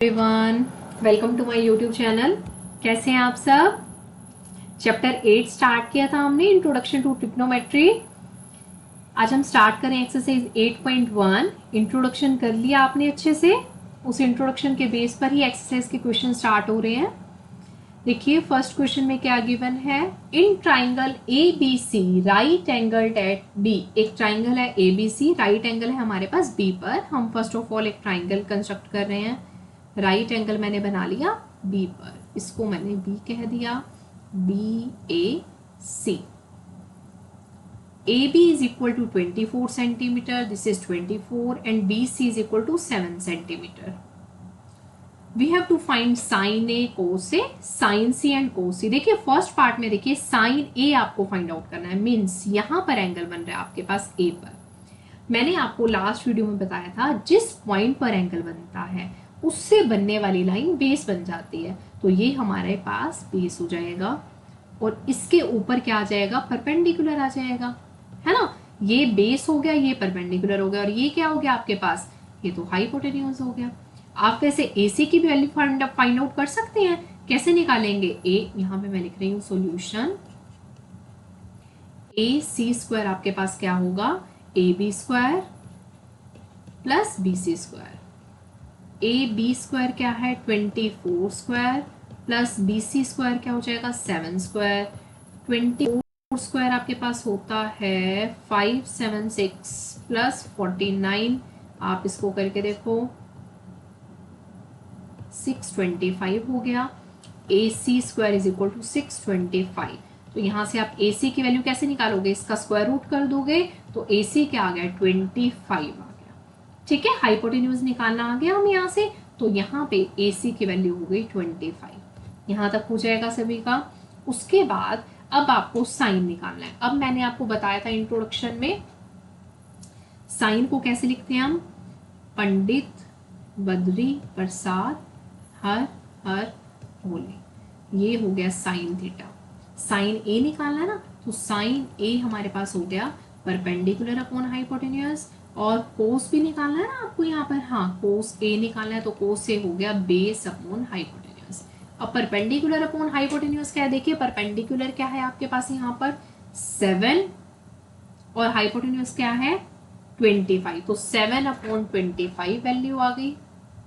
Everyone, welcome to my YouTube channel. कैसे हैं आप सब? चैप्टर 8 स्टार्ट किया था हमने, इंट्रोडक्शन टू ट्रिग्नोमेट्री। आज हम स्टार्ट करें एक्सरसाइज 8.1। इंट्रोडक्शन कर लिया आपने अच्छे से? उस इंट्रोडक्शन के बेस पर ही एक्सरसाइज के क्वेश्चन स्टार्ट हो रहे हैं। देखिए फर्स्ट क्वेश्चन में क्या गिवन है। In triangle A B C right angled at B. एक ट्राइंगल है A B C, right angle है हमारे पास बी पर। हम फर्स्ट ऑफ ऑल एक ट्राइंगल कंस्ट्रक्ट कर रहे हैं। राइट एंगल मैंने बना लिया बी पर, इसको मैंने बी कह दिया, B A C. A B is equal to 24 centimetre, this is 24 and B C is equal to 7 centimetre. We have to find sine A cos A, sine C and cos C. देखिए first part में देखिए sign ए आपको find out करना है, means यहां पर angle बन रहा है आपके पास ए पर। मैंने आपको लास्ट वीडियो में बताया था जिस पॉइंट पर एंगल बनता है उससे बनने वाली लाइन बेस बन जाती है, तो ये हमारे पास बेस हो जाएगा और इसके ऊपर क्या आ जाएगा, परपेंडिकुलर आ जाएगा, है ना। ये बेस हो गया, ये परपेंडिकुलर हो गया और ये क्या हो गया आपके पास, ये तो हाइपोटेन्यूज हो गया। आप वैसे AC की वैल्यू फाइंड आउट कर सकते हैं। कैसे निकालेंगे? ए, यहां पे मैं लिख रही हूं सॉल्यूशन, AC स्क्वायर आपके पास क्या होगा, AB square plus BC square. A B square क्या है, 24 स्क्वायर प्लस BC स्क्वायर क्या हो जाएगा, 7 स्क्वायर। 24 स्क्वायर आपके पास होता है 576 प्लस 49। आप इसको करके देखो, 625 हो गया। AC square is equal to 625। तो यहां से आप AC की वैल्यू कैसे निकालोगे, इसका स्क्वायर रूट कर दोगे तो AC क्या आ गया, 25 आ गया। ठीक है, हाइपोटेन्यूज निकालना आ गया हम यहाँ से, तो यहाँ पे AC की वैल्यू हो गई 25। यहाँ तक हो जाएगा सभी का। उसके बाद अब आपको साइन निकालना है। अब मैंने आपको बताया था इंट्रोडक्शन में, साइन को कैसे लिखते हैं हम, पंडित बद्री प्रसाद हर हर भोले। ये हो गया साइन थीटा। साइन ए निकालना है ना, तो साइन ए हमारे पास हो गया परपेंडिकुलर अपॉन हाइपोटेन्यूज। और कोस भी निकालना है ना आपको यहाँ पर, हाँ कोस ए निकालना है, तो कोस ए हो गया बेस अपॉन हाइपोटेन्यूज। अब परपेंडिकुलर अपॉन हाइपोटेन्यूज क्या है, देखिए परपेंडिकुलर क्या है आपके पास यहाँ पर 7 और हाइपोटेन्यूज क्या है 25। तो 7 अपॉन 25 वैल्यू आ गई,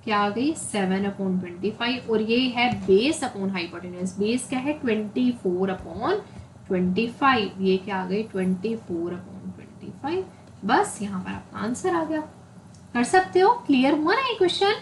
क्या आ गई 7 अपॉन 25। और ये है बेस अपॉन हाइपोटेन्यूज, बेस क्या है 24 अपॉन 25, ये क्या आ गई 24 अपॉन 25। बस यहाँ पर आपका आंसर आ गया। कर सकते हो, क्लियर हुआ ना ये क्वेश्चन।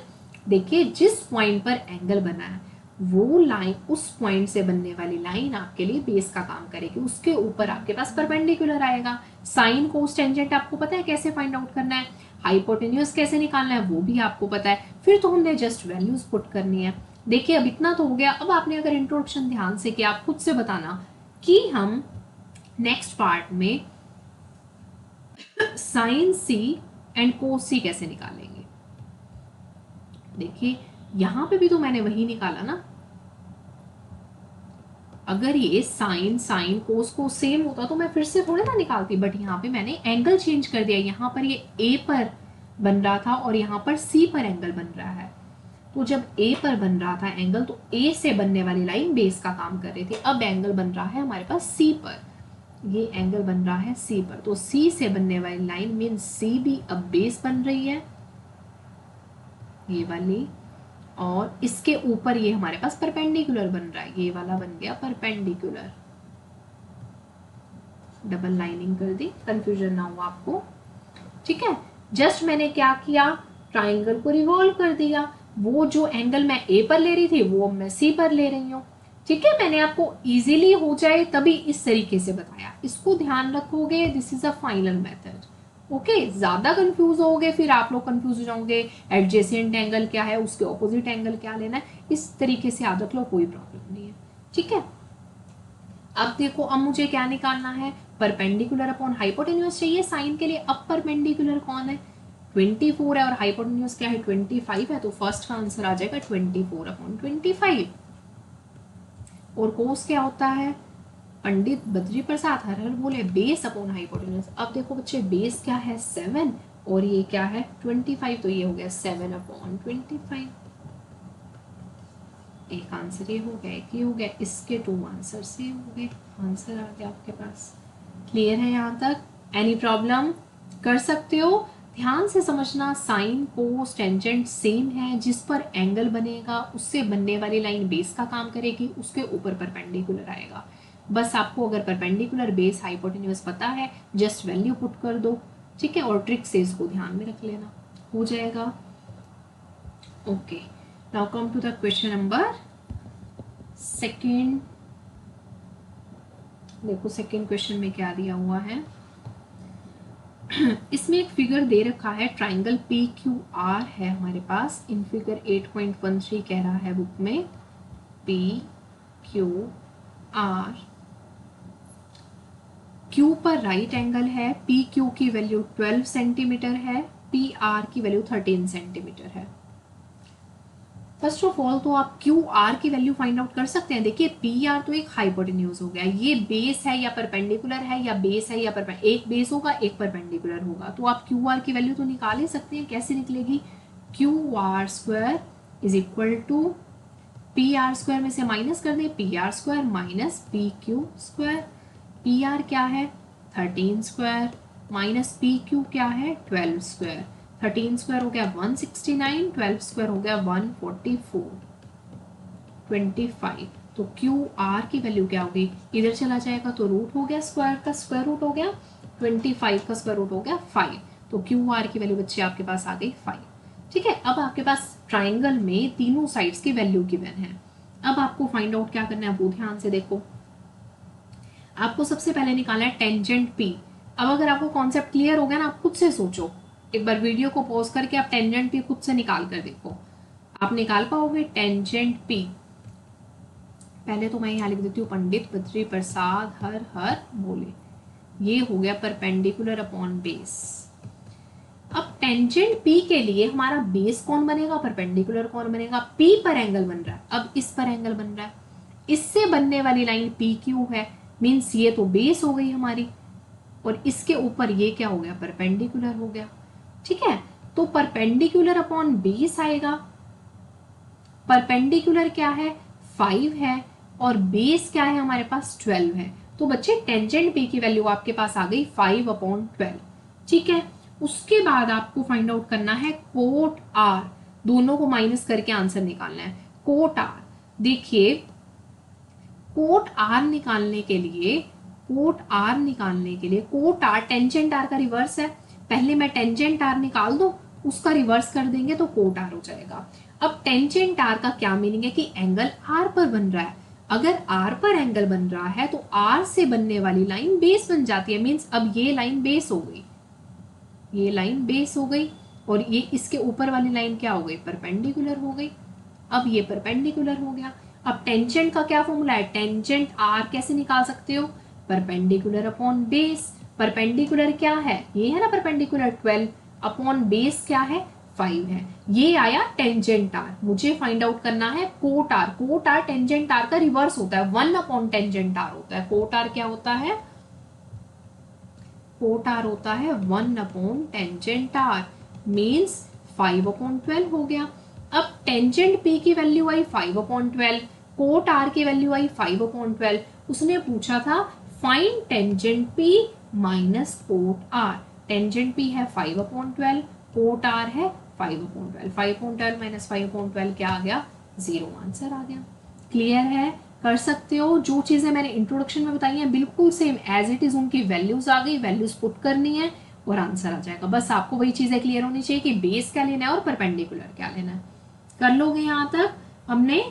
देखिए जिस पॉइंट पर एंगल बना है वो लाइन, उस पॉइंट से बनने वाली लाइन आपके लिए बेस का काम करेगी, उसके ऊपर आपके पास परपेंडिकुलर आएगा। साइन कोस टेंजेंट आपको पता है कैसे फाइंड आउट करना है, हाइपोटेन्यूज कैसे निकालना है वो भी आपको पता है। फिर तो हमने जस्ट वैल्यूज पुट करनी है। देखिए अब इतना तो हो गया। अब आपने अगर इंट्रोडक्शन ध्यान से किया, आप खुद से बताना कि हम नेक्स्ट पार्ट में साइन सी एंड कोस सी कैसे निकालेंगे। देखिए यहां पे भी तो मैंने वही निकाला ना। अगर ये साइन साइन कोस को सेम होता तो मैं फिर से थोड़े ना निकालती, बट यहाँ पे मैंने एंगल चेंज कर दिया। यहाँ पर ये ए पर बन रहा था और यहाँ पर सी पर एंगल बन रहा है। तो जब ए पर बन रहा था एंगल, तो ए से बनने वाली लाइन बेस का काम कर रही थी। अब एंगल बन रहा है हमारे पास सी पर, ये एंगल बन रहा है सी पर, तो सी से बनने वाली लाइन मीन सी भी अब बेस बन रही है, ये वाली। और इसके ऊपर ये हमारे पास परपेंडिकुलर बन रहा है, ये वाला बन गया परपेंडिकुलर। डबल लाइनिंग कर दी, कंफ्यूजन ना हो आपको। ठीक है, जस्ट मैंने क्या किया, ट्राइंगल को रिवॉल्व कर दिया। वो जो एंगल मैं ए पर ले रही थी वो मैं सी पर ले रही हूँ। ठीक है, मैंने आपको इजीली हो जाए तभी इस तरीके से बताया, इसको ध्यान रखोगे। This is a final method. Okay, ज्यादा कंफ्यूज होगे फिर आप लोग कंफ्यूज हो जाओगे, एडजेसेंट एंगल क्या है, उसके ऑपोजिट एंगल क्या लेना है। इस तरीके से याद रख लो, कोई प्रॉब्लम नहीं है। ठीक है, अब देखो अब मुझे क्या निकालना है, परपेंडिकुलर अपॉन हाइपोटेन्यूज चाहिए साइन के लिए। अब परपेंडिकुलर कौन है, 24 है और हाइपोटेन्यूज क्या है 25 है, तो फर्स्ट का आंसर आ जाएगा 24 अपॉन 25। और कोस क्या होता है, पंडित बद्री प्रसाद हर हर बोले बेस अपॉन हाइपोटेन्यूज। अब देखो बच्चे बेस क्या है 7 और ये क्या है 25, तो ये हो गया 7 अपॉन 25। एक आंसर ये हो गया, एक ये हो गया, इसके 2 आंसर से हो गए, आंसर आ गया आपके पास। क्लियर है यहाँ तक? Any problem? कर सकते हो। ध्यान से समझना, साइन कोस टेंजेंट सेम है, जिस पर एंगल बनेगा उससे बनने वाली लाइन बेस का काम करेगी, उसके ऊपर परपेंडिकुलर आएगा। बस आपको अगर परपेंडिकुलर बेस हाइपोटेन्यूज पता है, जस्ट वैल्यू पुट कर दो, ठीक है, और ट्रिक से इसको ध्यान में रख लेना, हो जाएगा। Okay, now come to the question number second. देखो सेकेंड क्वेश्चन में क्या दिया हुआ है। इसमें एक फिगर दे रखा है, ट्राइंगल पी क्यू आर है हमारे पास। इन फिगर 8.13 कह रहा है बुक में, पी क्यू आर, क्यू पर राइट एंगल है, पी क्यू की वैल्यू 12 सेंटीमीटर है, पी आर की वैल्यू 13 सेंटीमीटर है। फर्स्ट ऑफ ऑल तो आप क्यू आर की वैल्यू फाइंड आउट कर सकते हैं। देखिए पी आर तो एक हाइपोटेन्यूज हो गया, ये बेस है या परपेंडिकुलर है, या बेस है या एक बेस होगा एक परपेंडिकुलर होगा, तो आप क्यू आर की वैल्यू तो निकाल ही सकते हैं। कैसे निकलेगी? Q R square is equal to P R square में से माइनस कर दे, P R square minus P Q square. P R क्या है? 13 स्क्वायर माइनस पी क्यू क्या है? 12 स्क्वायर। 13 स्क्वायर हो गया 169, 12 स्क्वायर हो गया 144, 25। तो क्यू आर की वैल्यू क्या होगी? इधर चला जाएगा तो रूट हो गया, स्क्वायर का स्क्वायर रूट हो गया, 25 का स्क्वायर रूट हो गया 5। तो क्यू आर की वैल्यू बच्चे आपके पास आ गई 5। ठीक है, अब आपके पास ट्राइंगल में तीनों साइड्स की वैल्यू गिवन है। अब आपको फाइंड आउट क्या करना है वो ध्यान से देखो। आपको सबसे पहले निकालना है टेंजेंट पी। अब अगर आपको कॉन्सेप्ट क्लियर हो गया ना, आप खुद से सोचो, एक बार वीडियो को पॉज करके आप टेंजेंट पी खुद से निकाल कर देखो, आप निकाल पाओगे टेंजेंट पी। पहले तो मैं यहाँ लिख देती हूँ, पंडित बद्री प्रसाद हर हर बोले। ये हो गया परपेंडिकुलर अपॉन बेस। अब टेंजेंट पी के लिए हमारा बेस कौन बनेगा, परपेंडिकुलर कौन बनेगा? पी पर एंगल बन रहा है, अब इस पर एंगल बन रहा है, इससे बनने वाली लाइन पी क्यू है, मीन्स ये तो बेस हो गई हमारी, और इसके ऊपर ये क्या हो गया? परपेंडिकुलर हो गया। ठीक है, तो परपेंडिकुलर अपॉन बेस आएगा। परपेंडिकुलर क्या है? 5 है, और बेस क्या है हमारे पास? 12 है। तो बच्चे टेंजेंट पी की वैल्यू आपके पास आ गई 5/12। ठीक है, उसके बाद आपको फाइंड आउट करना है कोट आर, दोनों को माइनस करके आंसर निकालना है। कोट आर, देखिए कोट आर निकालने के लिए, कोट आर टेंजेंट आर का रिवर्स है। पहले मैं टेंजेंट आर निकाल दूं, उसका रिवर्स कर देंगे तो कोट आर हो जाएगा। अब टेंजेंट आर का क्या मीनिंग है कि एंगल आर पर बन रहा है। अगर आर पर एंगल बन रहा है तो आर से बनने वाली लाइन बेस बन जाती है, मीन्स अब ये लाइन बेस हो गई, ये लाइन बेस हो गई, और ये इसके ऊपर वाली लाइन क्या हो गई? परपेंडिकुलर हो गई। अब ये परपेंडिकुलर हो गया। अब टेंजेंट का क्या फॉर्मूला है? टेंजेंट आर कैसे निकाल सकते हो? Perpendicular upon base. परपेंडिकुलर क्या है? ये है ना परपेंडिकुलर 12, अपॉन बेस क्या है? 5 है। ये आया टेंजेंट आर। मुझे फाइंड आउट करना है cot R. Cot R tangent R का रिवर्स होता है, 1 अपॉन टेंजेंट आर होता है। कोट आर क्या होता है? कोट आर होता है 1 अपॉन टेंजेंट आर, मीन्स 5/12 हो गया। अब टेंजेंट पी की वैल्यू आई 5/12, कोट आर की वैल्यू आई 5/12। उसने पूछा था find tangent P minus cot R. Tangent P है 5/12, कोट आर है 5/12। 5/12 माइनस 5/12 क्या आ गया? 0 आंसर आ गया। क्लियर है? कर सकते हो। जो चीजें मैंने इंट्रोडक्शन में बताई हैं बिल्कुल सेम एज इट इज, उनकी वैल्यूज आ गई, वैल्यूज पुट करनी है और आंसर आ जाएगा। बस आपको वही चीजें क्लियर होनी चाहिए कि बेस क्या लेना है और परपेंडिकुलर क्या लेना है। कर लोगे? यहाँ तक हमने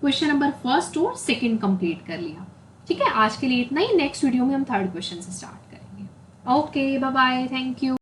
क्वेश्चन नंबर फर्स्ट और सेकंड कंप्लीट कर लिया। ठीक है, आज के लिए इतना ही। नेक्स्ट वीडियो में हम थर्ड क्वेश्चन से स्टार्ट करेंगे। Okay, bye bye, thank you.